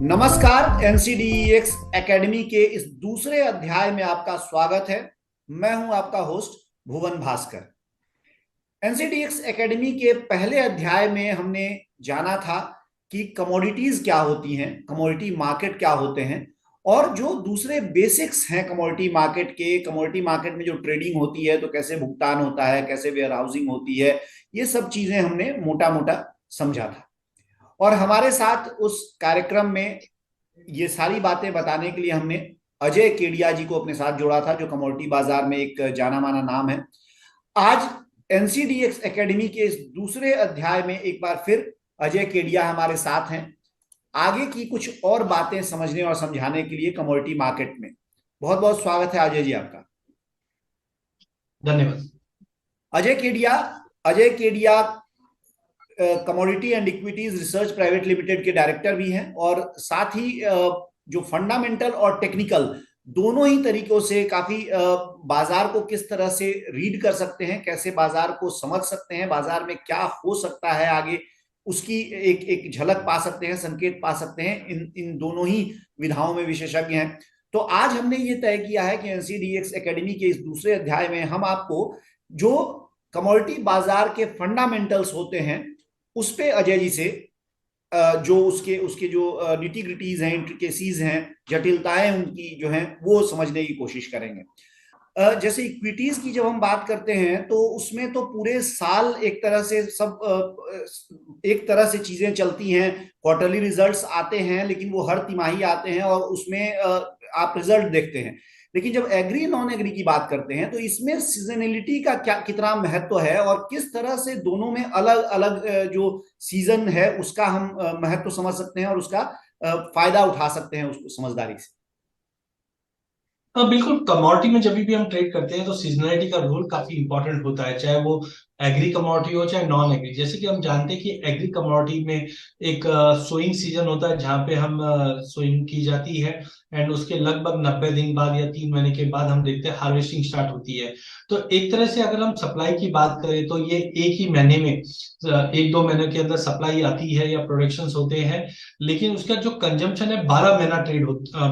नमस्कार। NCDEX academy के इस दूसरे अध्याय में आपका स्वागत है। मैं हूं आपका होस्ट भुवन भास्कर। एनसीडीएक्स एकेडमी के पहले अध्याय में हमने जाना था कि कमोडिटीज क्या होती हैं, कमोडिटी मार्केट क्या होते हैं, और जो दूसरे बेसिक्स हैं कमोडिटी मार्केट के। कमोडिटी मार्केट में जो ट्रेडिंग होती है तो कैसे भुगतान होता है, कैसे वेयर हाउसिंग होती है, ये सब चीजें हमने मोटा मोटा समझा था। और हमारे साथ उस कार्यक्रम में ये सारी बातें बताने के लिए हमने अजय केडिया जी को अपने साथ जोड़ा था, जो कमोडिटी बाजार में एक जाना माना नाम है। आज एनसीडीएक्स एकेडमी के इस दूसरे अध्याय में एक बार फिर अजय केडिया हमारे साथ हैं, आगे की कुछ और बातें समझने और समझाने के लिए कमोडिटी मार्केट में। बहुत बहुत स्वागत है अजय जी आपका। धन्यवाद। Ajay Kedia commodity and equities research private limited के डायरेक्टर भी हैं, और साथ ही जो फंडामेंटल और टेक्निकल दोनों ही तरीकों से काफी बाजार को किस तरह से रीड कर सकते हैं, कैसे बाजार को समझ सकते हैं, बाजार में क्या हो सकता है आगे, उसकी एक एक झलक पा सकते हैं, संकेत पा सकते हैं। इन इन दोनों ही विधाओं में विशेषज्ञ हैं। तो आज हमने ये तय किया है कि एनसीडीएक्स एकेडमी के इस दूसरे अध्याय में हम आपको जो कमोडिटी बाजार के फंडामेंटल्स होते हैं उस पे अजय जी से जो उसके उसके जो निटी ग्रिटीज हैं, इंट्रिकेसीज हैं, जटिलताएं उनकी जो हैं, वो समझने की कोशिश करेंगे। जैसे इक्विटीज की जब हम बात करते हैं तो उसमें तो पूरे साल एक तरह से एक तरह से चीजें चलती हैं। क्वार्टरली रिजल्ट्स आते हैं, लेकिन वो हर तिमाही आते हैं और उसमें आप रिजल्ट देखते हैं। लेकिन जब एग्री नॉन एग्री की बात करते हैं तो इसमें सीजनलिटी का क्या कितना महत्व है, और किस तरह से दोनों में अलग अलग जो सीजन है उसका हम महत्व समझ सकते हैं और उसका फायदा उठा सकते हैं उसको समझदारी से। हाँ, बिल्कुल। कमोडिटी में जब भी हम ट्रेड करते हैं तो सीजनलिटी का रोल काफी इंपॉर्टेंट होता है, चाहे वो एग्री कमोडिटी हो चाहे नॉन एग्री। जैसे कि हम जानते हैं कि एग्री कमोडिटी में एक सोइंग सीजन होता है जहाँ पे हम सोइंग की जाती है, एंड उसके लगभग 90 दिन बाद या 3 महीने के बाद हम देखते हैं हार्वेस्टिंग स्टार्ट होती है। तो एक तरह से अगर हम सप्लाई की बात करें तो ये एक ही महीने में 1-2 महीने के अंदर सप्लाई आती है या प्रोडक्शन होते हैं, लेकिन उसका जो कंजम्पशन है 12 महीना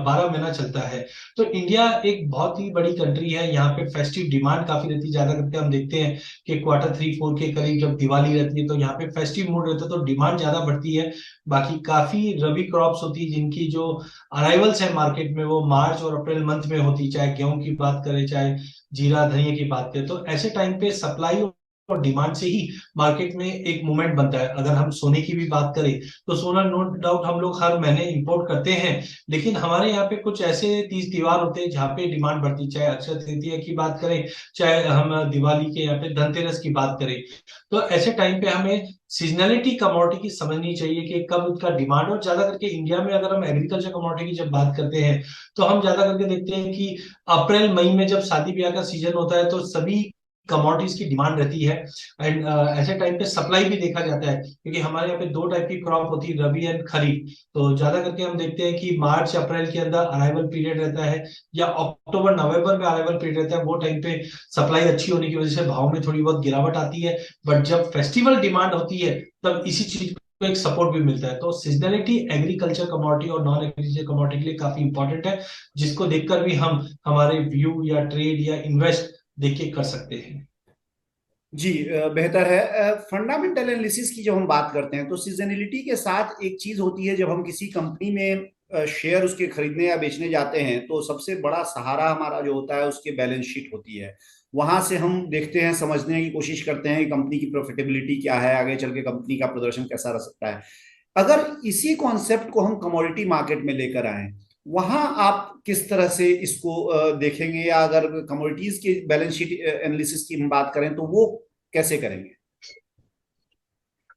12 महीना चलता है। तो इंडिया एक बहुत ही बड़ी कंट्री है, यहाँ पे फेस्टिव डिमांड काफी रहती है। ज्यादा करके हम देखते हैं कि Q3-4 के करीब जब दिवाली रहती है तो यहाँ पे फेस्टिव मूड रहता है, तो डिमांड ज्यादा बढ़ती है। बाकी काफी रबी क्रॉप्स होती है जिनकी जो अराइवल्स है मार्केट में वो मार्च और अप्रैल मंथ में होती है, चाहे गेहूं की बात करें चाहे जीरा धनिया की बात करें। तो ऐसे टाइम पे सप्लाई और डिमांड से ही मार्केट में एक मूवमेंट बनता है। अगर हम सोने की भी बात करें तो सोना नो डाउट हम लोग हर महीने इंपोर्ट करते हैं, लेकिन हमारे यहाँ पे कुछ ऐसे तीज त्योहार होते हैं जहाँ पे डिमांड बढ़ती है, चाहे अक्षय तृतीया की बात करें चाहे हम दिवाली के यहाँ पे धनतेरस की बात करें। तो ऐसे टाइम पे हमें सीजनलिटी कमोडिटी की समझनी चाहिए कि कब उसका डिमांड। और ज्यादा करके इंडिया में अगर हम एग्रीकल्चर कमोडिटी की जब बात करते हैं तो हम ज्यादा करके देखते हैं कि अप्रैल मई में जब शादी ब्याह का सीजन होता है तो सभी कमोडिटीज की डिमांड रहती है। एंड ऐसे टाइम पे सप्लाई भी देखा जाता है, क्योंकि हमारे यहाँ पे दो टाइप की क्रॉप होती है, रबी एंड खरीफ। तो ज्यादा करके हम देखते हैं कि मार्च अप्रैल के अंदर अराइवल पीरियड रहता है, या अक्टूबर नवंबर में अराइवल पीरियड रहता है। वो टाइम पे सप्लाई अच्छी होने की वजह से भाव में थोड़ी बहुत गिरावट आती है। बट जब फेस्टिवल डिमांड होती है तब इसी चीज को एक सपोर्ट भी मिलता है। तो सीजनलिटी एग्रीकल्चर कमोडिटी और नॉन एग्रीकल्चर कमोडिटी के लिए काफी इंपॉर्टेंट है, जिसको देखकर भी हम हमारे व्यू या ट्रेड या इन्वेस्ट देख के कर सकते हैं। जी, बेहतर है। फंडामेंटल एनालिसिस की जब हम बात करते हैं तो सीजनलिटी के साथ एक चीज होती है। जब हम किसी कंपनी में शेयर उसके खरीदने या बेचने जाते हैं तो सबसे बड़ा सहारा हमारा जो होता है उसके बैलेंस शीट होती है। वहां से हम देखते हैं, समझने की कोशिश करते हैं कि कंपनी की प्रॉफिटेबिलिटी क्या है, आगे चल के कंपनी का प्रदर्शन कैसा रह सकता है। अगर इसी कॉन्सेप्ट को हम कमोडिटी मार्केट में लेकर आए, वहां आप किस तरह से इसको देखेंगे, या अगर कमोडिटीज की बैलेंस शीट एनालिसिस की हम बात करें तो वो कैसे करेंगे?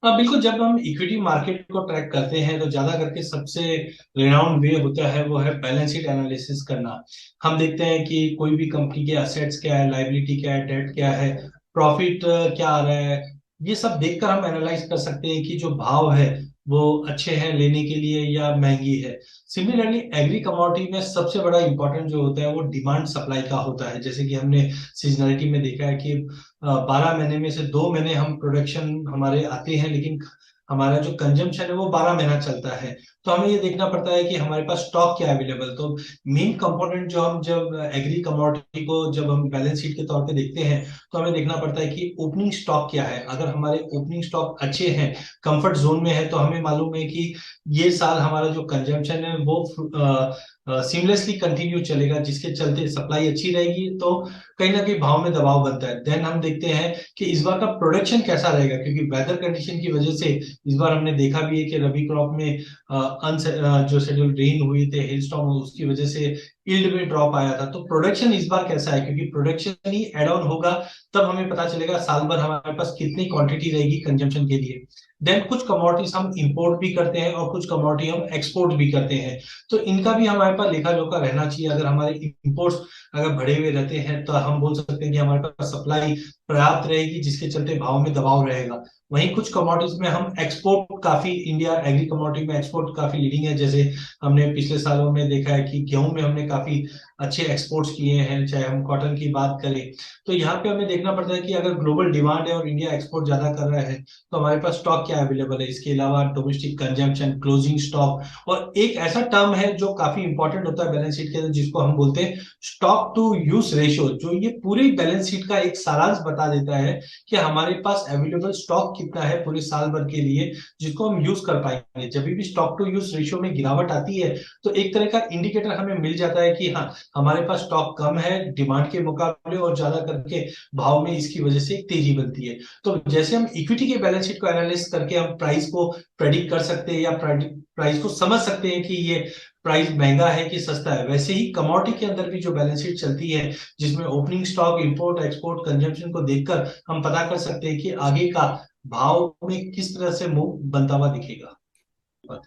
हाँ, बिल्कुल। जब हम इक्विटी मार्केट को ट्रैक करते हैं तो ज्यादा करके सबसे रिनाउंड वे होता है वो है बैलेंस शीट एनालिसिस करना। हम देखते हैं कि कोई भी कंपनी के असेट्स क्या है, लाइबिलिटी क्या है, डेट क्या है, प्रॉफिट क्या आ रहा है। ये सब देखकर हम एनालाइज कर सकते हैं कि जो भाव है वो अच्छे हैं लेने के लिए या महंगी है। सिमिलरली एग्री कमोडिटी में सबसे बड़ा इंपॉर्टेंट जो होता है वो डिमांड सप्लाई का होता है। जैसे कि हमने सीजनलिटी में देखा है कि 12 महीने में से 2 महीने हम प्रोडक्शन हमारे आते हैं, लेकिन हमारा जो कंजम्पशन है वो 12 महीना चलता है। तो हमें ये देखना पड़ता है कि हमारे पास स्टॉक क्या है अवेलेबल। तो मेन कंपोनेंट जो हम जब एग्री कमोडिटी को जब हम बैलेंस शीट के तौर पे देखते हैं, तो हमें देखना पड़ता है कि ओपनिंग स्टॉक क्या है। अगर हमारे ओपनिंग स्टॉक अच्छे हैं, कंफर्ट जोन में है, तो हमें मालूम है कि ये साल हमारा जो कंजम्पशन है वो सीमलेसली कंटिन्यू चलेगा, जिसके चलते सप्लाई अच्छी रहेगी, तो कहीं ना कहीं भाव में दबाव बनता है। देन हम देखते हैं कि इस बार का प्रोडक्शन कैसा रहेगा, क्योंकि वेदर कंडीशन की वजह से इस बार हमने देखा भी है कि रबी क्रॉप में जो शेड्यूल रेन हुए थे, हेल स्टॉर्म, उसकी वजह से यील्ड में ड्रॉप आया था। तो प्रोडक्शन इस बार कैसा है, क्योंकि प्रोडक्शन ही एड ऑन होगा, तब हमें पता चलेगा साल भर हमारे पास कितनी क्वांटिटी रहेगी कंजम्पशन के लिए। देन कुछ कमोडिटीज हम इंपोर्ट भी करते हैं और कुछ कमोडिटी हम एक्सपोर्ट भी करते हैं, तो इनका भी हमारे पास लेखा जोखा रहना चाहिए। अगर हमारे इंपोर्ट्स अगर बढ़े हुए रहते हैं, तो हम बोल सकते हैं कि हमारे पास सप्लाई पर्याप्त रहेगी, जिसके चलते भाव में दबाव रहेगा। वहीं कुछ कमोडिटीज में हम एक्सपोर्ट काफी, इंडिया एग्री कमोडिटी में एक्सपोर्ट काफी लीडिंग है। जैसे हमने पिछले सालों में देखा है कि गेहूं में हमने काफी अच्छे एक्सपोर्ट्स किए हैं, चाहे हम कॉटन की बात करें। तो यहाँ पे हमें देखना पड़ता है कि अगर ग्लोबल डिमांड है और इंडिया एक्सपोर्ट ज्यादा कर रहा है, तो हमारे पास स्टॉक क्या अवेलेबल है। इसके अलावा डोमेस्टिक कंजम्पशन, क्लोजिंग स्टॉक, और एक ऐसा टर्म है जो काफी इंपॉर्टेंट होता है बैलेंस शीट के अंदर, जिसको हम बोलते हैं स्टॉक टू यूज रेशियो, जो ये पूरी बैलेंस शीट का एक सारांश बता देता है कि हमारे पास अवेलेबल स्टॉक कितना है पूरे साल भर के लिए, जिसको हम यूज कर पाएंगे। जब भी स्टॉक टू यूज रेशियो में गिरावट आती है, तो एक तरह का इंडिकेटर हमें मिल जाता है कि हाँ, हमारे पास स्टॉक कम है डिमांड के मुकाबले, और ज्यादा करके भाव में इसकी वजह से एक तेजी बनती है। तो जैसे हम इक्विटी के बैलेंस शीट को एनालिसिस करके हम प्राइस को प्रेडिक्ट कर सकते हैं, या प्राइस को समझ सकते हैं कि ये प्राइस महंगा है कि सस्ता है, वैसे ही कमोडिटी के अंदर भी जो बैलेंस शीट चलती है, जिसमें opening stock, import, export, consumption को देखकर हम पता कर सकते हैं कि आगे का भाव में किस तरह से मूव बनता हुआ दिखेगा।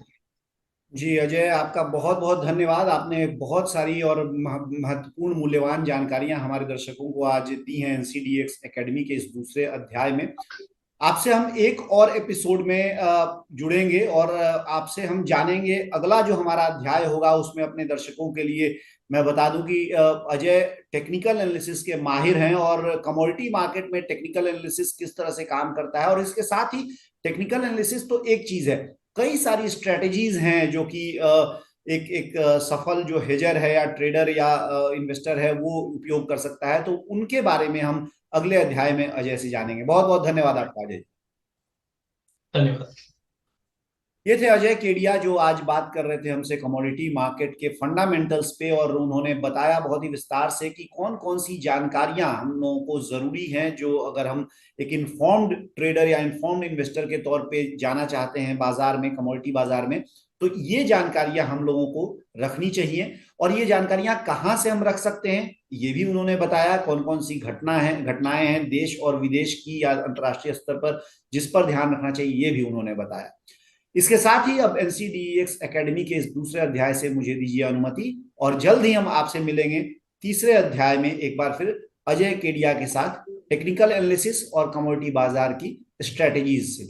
जी अजय, आपका बहुत बहुत धन्यवाद। आपने बहुत सारी और महत्वपूर्ण मूल्यवान जानकारियां हमारे दर्शकों को आज दी हैं एनसीडीएक्स एकेडमी के इस दूसरे अध्याय में। आपसे हम एक और एपिसोड में जुड़ेंगे और आपसे हम जानेंगे अगला जो हमारा अध्याय होगा, उसमें अपने दर्शकों के लिए मैं बता दूं कि अजय टेक्निकल एनालिसिस के माहिर हैं और कमोडिटी मार्केट में टेक्निकल एनालिसिस किस तरह से काम करता है, और इसके साथ ही टेक्निकल एनालिसिस तो एक चीज है, कई सारी स्ट्रेटेजीज हैं जो कि एक एक सफल जो हेजर है या ट्रेडर या इन्वेस्टर है वो उपयोग कर सकता है। तो उनके बारे में हम अगले अध्याय में अजय से जानेंगे। बहुत बहुत धन्यवाद आपका अजय। धन्यवाद। ये थे अजय केडिया जो आज बात कर रहे थे हमसे कमोडिटी मार्केट के फंडामेंटल्स पे, और उन्होंने बताया बहुत ही विस्तार से कि कौन कौन सी जानकारियां हम लोगों को जरूरी हैं, जो अगर हम एक इन्फॉर्म्ड ट्रेडर या इन्फॉर्म्ड इन्वेस्टर के तौर पे जाना चाहते हैं बाजार में, कमोडिटी बाजार में, तो ये जानकारियां हम लोगों को रखनी चाहिए। और ये जानकारियां कहाँ से हम रख सकते हैं ये भी उन्होंने बताया, कौन कौन सी घटनाएं हैं देश और विदेश की या अंतर्राष्ट्रीय स्तर पर जिस पर ध्यान रखना चाहिए, ये भी उन्होंने बताया। इसके साथ ही अब एनसीडीएक्स एकेडमी के इस दूसरे अध्याय से मुझे दीजिए अनुमति, और जल्द ही हम आपसे मिलेंगे तीसरे अध्याय में एक बार फिर अजय केडिया के साथ टेक्निकल एनालिसिस और कमोडिटी बाजार की स्ट्रेटेजीज से।